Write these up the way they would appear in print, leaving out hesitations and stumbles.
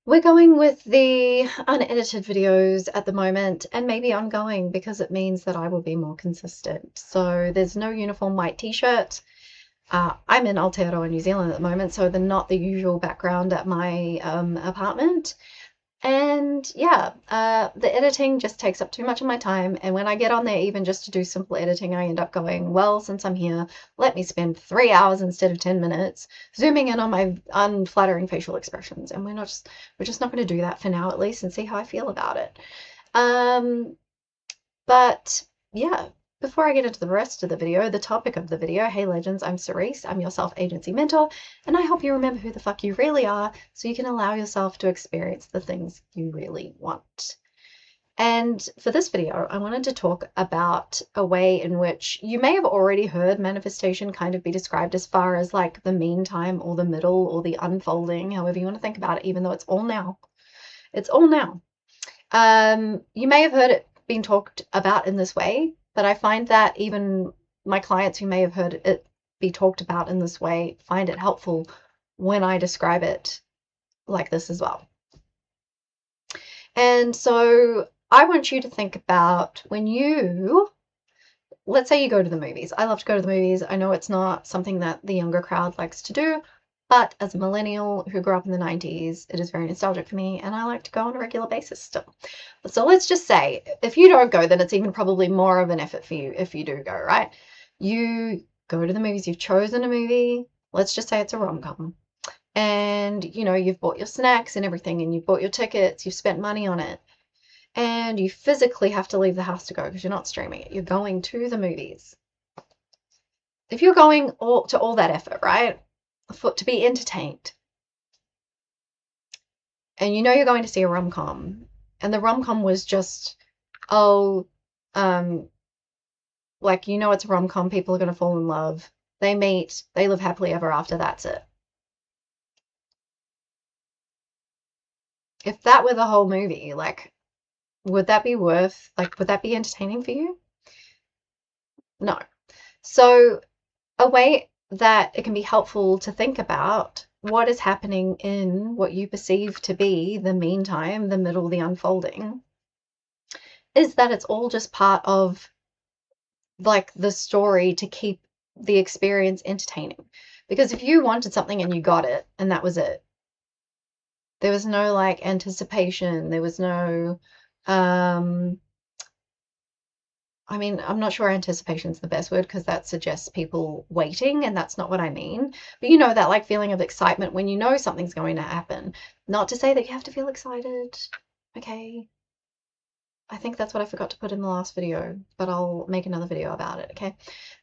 We're going with the unedited videos at the moment and maybe ongoing because it means that I will be more consistent. So there's no uniform white t-shirt. I'm in Aotearoa, New Zealand at the moment, so they're not the usual background at my apartment. And yeah, the editing just takes up too much of my time. And when I get on there, even just to do simple editing, I end up going, well, since I'm here, let me spend 3 hours instead of 10 minutes zooming in on my unflattering facial expressions. And we're just not going to do that for now, at least, and see how I feel about it. Um, but yeah, before I get into the rest of the video, the topic of the video, hey legends, I'm Cerise, I'm your self-agency mentor, and I help you remember who the fuck you really are so you can allow yourself to experience the things you really want. And for this video, I wanted to talk about a way in which you may have already heard manifestation kind of be described as far as like the meantime or the middle or the unfolding, however you want to think about it, even though it's all now. It's all now. You may have heard it being talked about in this way, but I find that even my clients who may have heard it be talked about in this way find it helpful when I describe it like this as well. And so I want you to think about when let's say you go to the movies. I love to go to the movies. I know it's not something that the younger crowd likes to do, but as a millennial who grew up in the 90s, it is very nostalgic for me, and I like to go on a regular basis still. So let's just say, if you don't go, then it's even probably more of an effort for you if you do go, right? You go to the movies, you've chosen a movie, let's just say it's a rom-com, and you've bought your snacks and everything, and you've bought your tickets, you've spent money on it, and you physically have to leave the house to go because you're not streaming it, you're going to the movies. If you're going to all that effort, right, to be entertained, and you're going to see a rom-com, and the rom-com was just, oh, like, it's a rom-com, people are going to fall in love, they meet, they live happily ever after, that's it. If that were the whole movie, like, would that be entertaining for you? No. So a way that it can be helpful to think about what is happening in what you perceive to be the meantime, the middle, the unfolding, is that it's all just part of like the story to keep the experience entertaining. Because if you wanted something and you got it and that was it, there was no like anticipation, there was no I mean, I'm not sure anticipation is the best word because that suggests people waiting, and that's not what I mean. But that like feeling of excitement when you know something's going to happen. Not to say that you have to feel excited, okay? I think that's what I forgot to put in the last video, but I'll make another video about it, okay?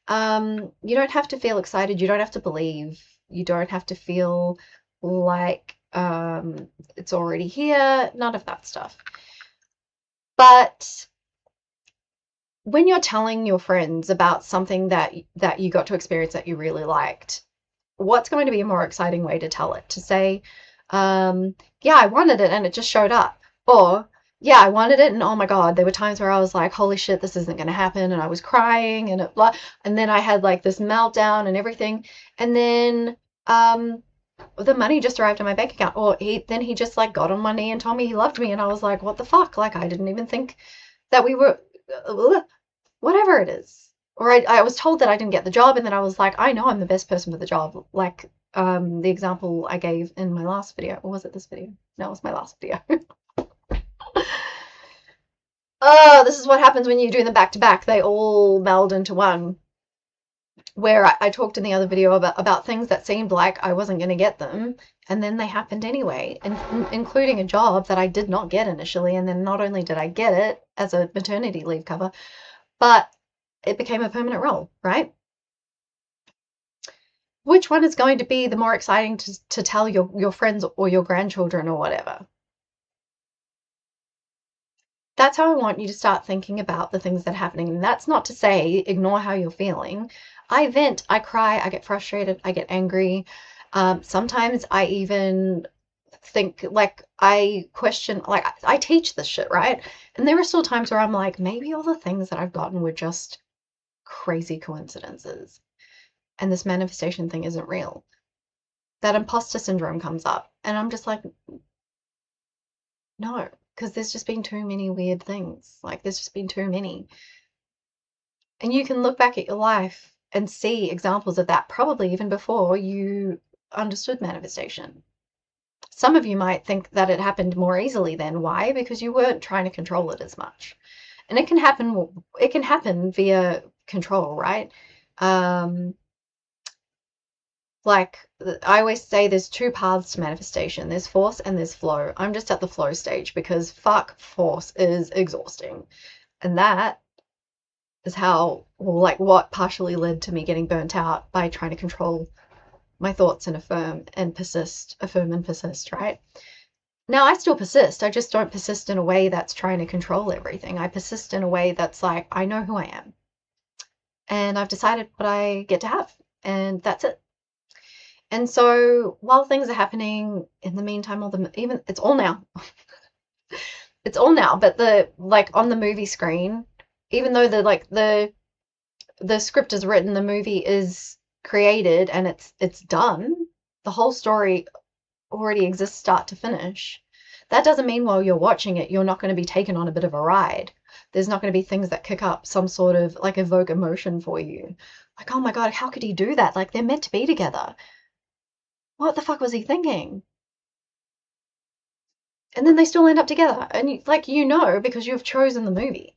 You don't have to feel excited. You don't have to believe. You don't have to feel like it's already here. None of that stuff. But when you're telling your friends about something that you got to experience that you really liked, what's going to be a more exciting way to tell it? To say, yeah, I wanted it and it just showed up. Or, yeah, I wanted it and oh my God, there were times where I was like, holy shit, this isn't going to happen. And I was crying and then I had like this meltdown and everything. And then, the money just arrived in my bank account. Or then he just like got on one knee and told me he loved me. And I was like, what the fuck? Like, I didn't even think that we were, whatever it is. Or I was told that I didn't get the job, and then I was like, I know I'm the best person for the job. Like the example I gave in my last video. Or was it this video? No, it was my last video. Oh, this is what happens when you do them back to back. They all meld into one. Where I talked in the other video about things that seemed like I wasn't going to get them, and then they happened anyway, and including a job that I did not get initially. And then not only did I get it as a maternity leave cover, but it became a permanent role, right? Which one is going to be the more exciting to tell your friends or your grandchildren or whatever? That's how I want you to start thinking about the things that are happening. And that's not to say ignore how you're feeling. I vent, I cry, I get frustrated, I get angry. Sometimes I even think like I question, like I teach this shit, right? And there are still times where I'm like, maybe all the things that I've gotten were just crazy coincidences. And this manifestation thing isn't real. That imposter syndrome comes up. And I'm just like, No, because there's just been too many weird things. Like, there's just been too many. And you can look back at your life and see examples of that probably even before you understood manifestation. Some of you might think that it happened more easily then. Why? Because you weren't trying to control it as much. And it can happen via control, right? Like I always say, there's two paths to manifestation. There's force and there's flow. I'm just at the flow stage because fuck, force is exhausting. And that is how, well, like what partially led to me getting burnt out by trying to control my thoughts and affirm and persist, right? Now I still persist. I just don't persist in a way that's trying to control everything. I persist in a way that's like, I know who I am and I've decided what I get to have, and that's it. And so while things are happening in the meantime, it's all now. It's all now, but the like on the movie screen, even though the script is written, the movie is created and it's done, the whole story already exists start to finish. That doesn't mean while you're watching it, you're not going to be taken on a bit of a ride. There's not going to be things that kick up some sort of like evoke emotion for you. Like, oh my God, how could he do that? Like, they're meant to be together. What the fuck was he thinking? And then they still end up together. And because you've chosen the movie.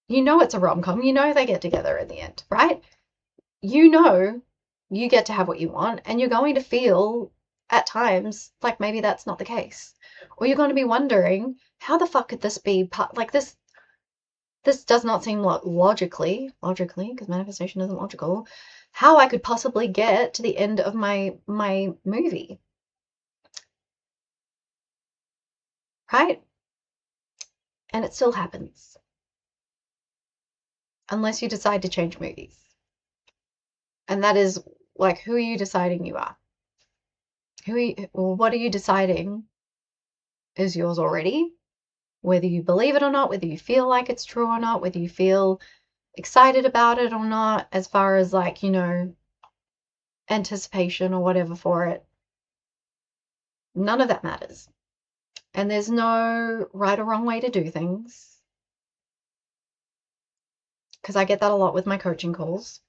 You know it's a rom-com. You know they get together in the end, right? You know you get to have what you want, and you're going to feel at times like maybe that's not the case. Or you're going to be wondering, how the fuck could this be like this does not seem logically, because manifestation isn't logical, how I could possibly get to the end of my movie. Right? And it still happens. Unless you decide to change movies. And that is like, who are you deciding you are? What are you deciding is yours already? Whether you believe it or not, whether you feel like it's true or not, whether you feel excited about it or not, as far as like, anticipation or whatever for it. None of that matters. And there's no right or wrong way to do things. Because I get that a lot with my coaching calls.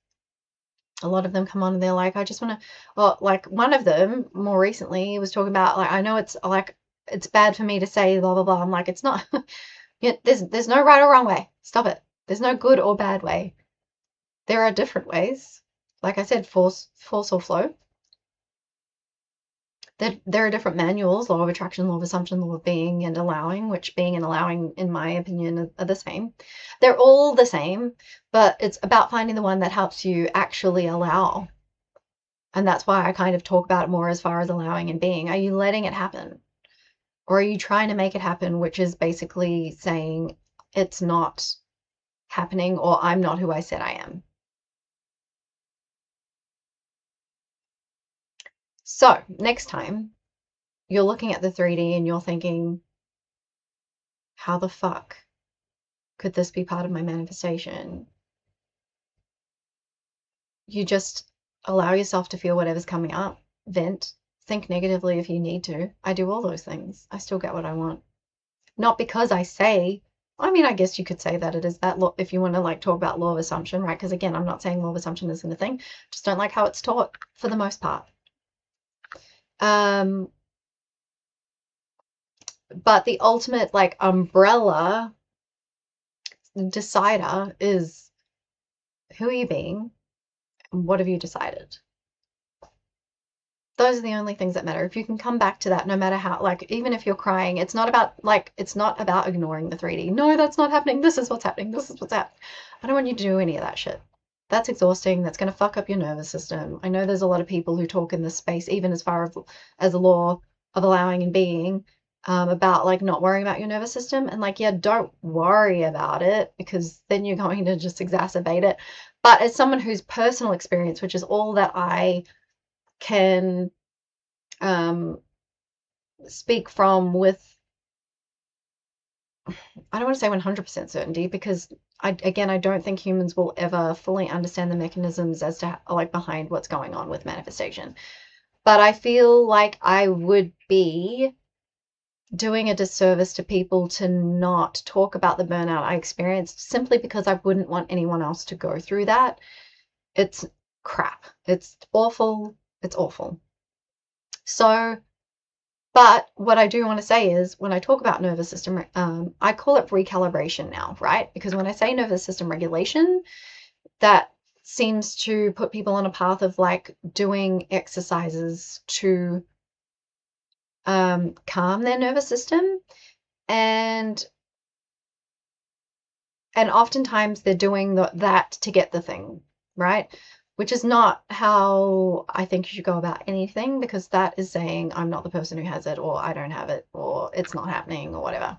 A lot of them come on and they're like, I just want to, well, like one of them more recently was talking about, like, I know it's like, it's bad for me to say blah, blah, blah. I'm like, it's not, there's no right or wrong way. Stop it. There's no good or bad way. There are different ways. Like I said, force or flow. There are different manuals, law of attraction, law of assumption, law of being and allowing, which being and allowing, in my opinion, are the same. They're all the same, but it's about finding the one that helps you actually allow. And that's why I kind of talk about it more as far as allowing and being. Are you letting it happen? Or are you trying to make it happen, which is basically saying it's not happening, or I'm not who I said I am. So next time you're looking at the 3D and you're thinking, how the fuck could this be part of my manifestation? You just allow yourself to feel whatever's coming up, vent, think negatively if you need to. I do all those things. I still get what I want. Not because I say, I mean, I guess you could say that it is that law, if you want to like talk about law of assumption, right? Because again, I'm not saying law of assumption isn't a thing. Just don't like how it's taught for the most part. But the ultimate like umbrella decider is, who are you being? And what have you decided? Those are the only things that matter. If you can come back to that, no matter how, like, even if you're crying, it's not about ignoring the 3D. No, that's not happening. This is what's happening. This is what's happening. I don't want you to do any of that shit. That's exhausting. That's going to fuck up your nervous system. I know there's a lot of people who talk in this space, even as far as a law of allowing and being, about like not worrying about your nervous system. And like, yeah, don't worry about it, because then you're going to just exacerbate it. But as someone whose personal experience, which is all that I can speak from with, I don't want to say 100% certainty, because I don't think humans will ever fully understand the mechanisms as to like behind what's going on with manifestation. But I feel like I would be doing a disservice to people to not talk about the burnout I experienced simply because I wouldn't want anyone else to go through that. It's crap. It's awful. It's awful. So, but what I do want to say is when I talk about nervous system, I call it recalibration now, right? Because when I say nervous system regulation, that seems to put people on a path of like doing exercises to calm their nervous system, and oftentimes they're doing that to get the thing, right? Which is not how I think you should go about anything, because that is saying I'm not the person who has it, or I don't have it, or it's not happening, or whatever.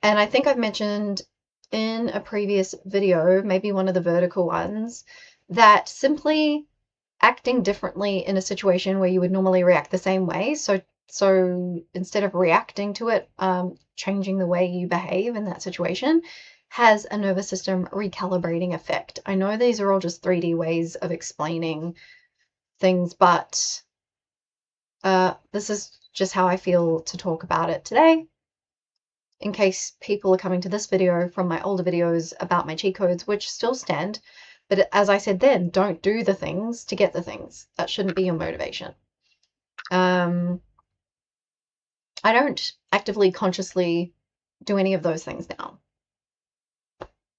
And I think I've mentioned in a previous video, maybe one of the vertical ones, that simply acting differently in a situation where you would normally react the same way. So instead of reacting to it, changing the way you behave in that situation has a nervous system recalibrating effect. I know these are all just 3D ways of explaining things, but this is just how I feel to talk about it today. In case people are coming to this video from my older videos about my cheat codes, which still stand. But as I said then, don't do the things to get the things. That shouldn't be your motivation. I don't actively, consciously do any of those things now.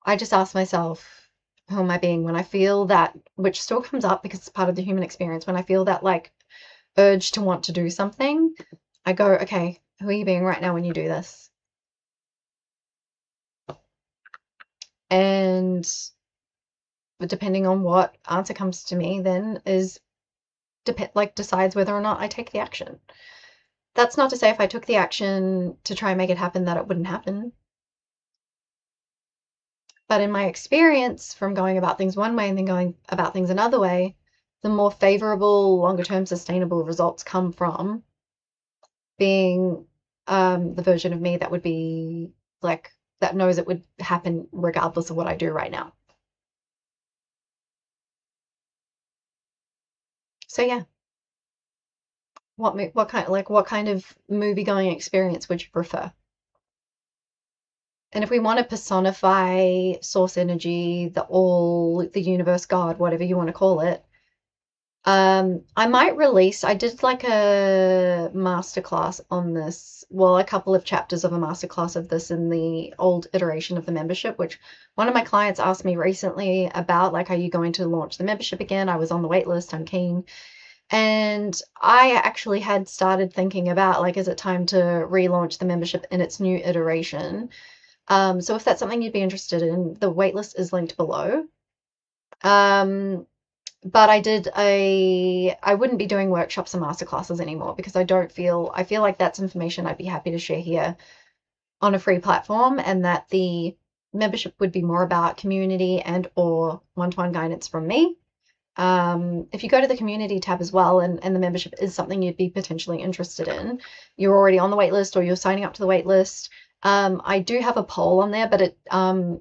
I just ask myself, who am I being? When I feel that, which still comes up because it's part of the human experience, when I feel that like urge to want to do something, I go, okay, who are you being right now when you do this? And depending on what answer comes to me, then decides whether or not I take the action. That's not to say if I took the action to try and make it happen that it wouldn't happen. But in my experience from going about things one way and then going about things another way, the more favorable, longer term sustainable results come from being the version of me that would be like, that knows it would happen regardless of what I do right now. So yeah, what kind of movie going experience would you prefer? And if we want to personify source energy, the all, the universe, God, whatever you want to call it, I might release, I did like a masterclass on this, well, a couple of chapters of a masterclass of this in the old iteration of the membership, which one of my clients asked me recently about, like, are you going to launch the membership again? I was on the wait list, I'm keen. And I actually had started thinking about, like, is it time to relaunch the membership in its new iteration? So if that's something you'd be interested in, the waitlist is linked below. But I wouldn't be doing workshops and masterclasses anymore because I feel like that's information I'd be happy to share here on a free platform, and that the membership would be more about community and or one-to-one guidance from me. If you go to the community tab as well, and the membership is something you'd be potentially interested in, you're already on the wait list or you're signing up to the wait list. I do have a poll on there, but it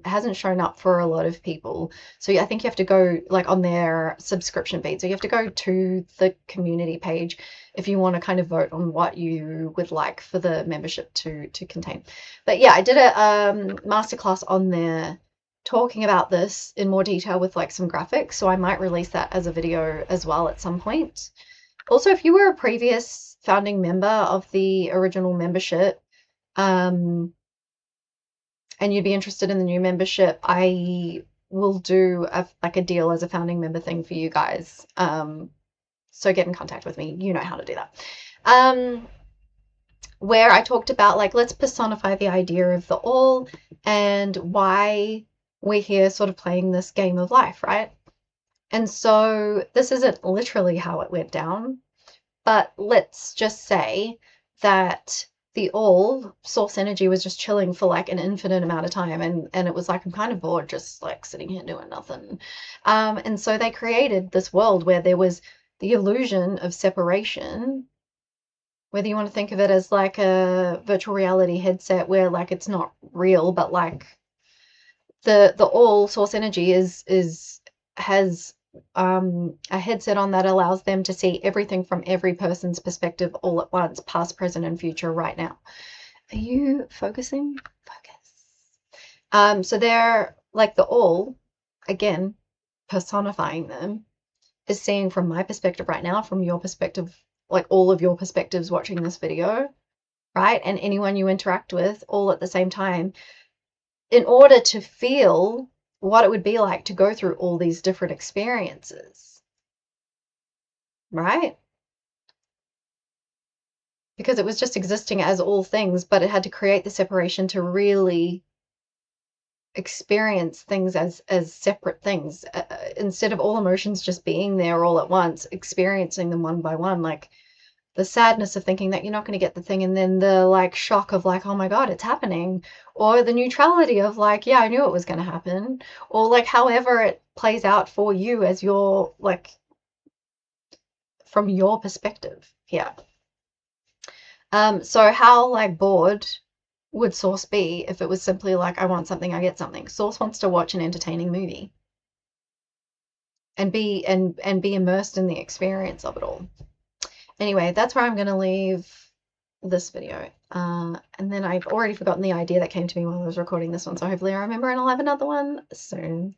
hasn't shown up for a lot of people. So I think you have to go like on their subscription feed. So you have to go to the community page if you want to kind of vote on what you would like for the membership to contain. But yeah, I did a masterclass on there talking about this in more detail with like some graphics. So I might release that as a video as well at some point. Also, if you were a previous founding member of the original membership, and you'd be interested in the new membership, I will do a deal as a founding member thing for you guys. So get in contact with me. You know how to do that. Where I talked about, like, let's personify the idea of the all and why we're here sort of playing this game of life, right? And so this isn't literally how it went down, but let's just say that the all source energy was just chilling for like an infinite amount of time, and it was like, I'm kind of bored just like sitting here doing nothing. And so they created this world where there was the illusion of separation, whether you want to think of it as like a virtual reality headset where like it's not real, but like the all source energy has a headset on that allows them to see everything from every person's perspective all at once, past, present, and future right now. Are you focusing? Focus. So they're like the all, again, personifying them, is seeing from my perspective right now, from your perspective, like all of your perspectives watching this video, right? And anyone you interact with all at the same time, in order to feel what it would be like to go through all these different experiences, right? Because it was just existing as all things, but it had to create the separation to really experience things as separate things, instead of all emotions just being there all at once, experiencing them one by one, like the sadness of thinking that you're not going to get the thing, and then the like shock of like, oh my god, it's happening, or the neutrality of like, yeah, I knew it was going to happen, or like however it plays out for you as your like from your perspective. Yeah. So how like bored would Source be if it was simply like, I want something, I get something? Source wants to watch an entertaining movie and be immersed in the experience of it all. Anyway, that's where I'm going to leave this video. And then I've already forgotten the idea that came to me while I was recording this one, so hopefully I remember and I'll have another one soon.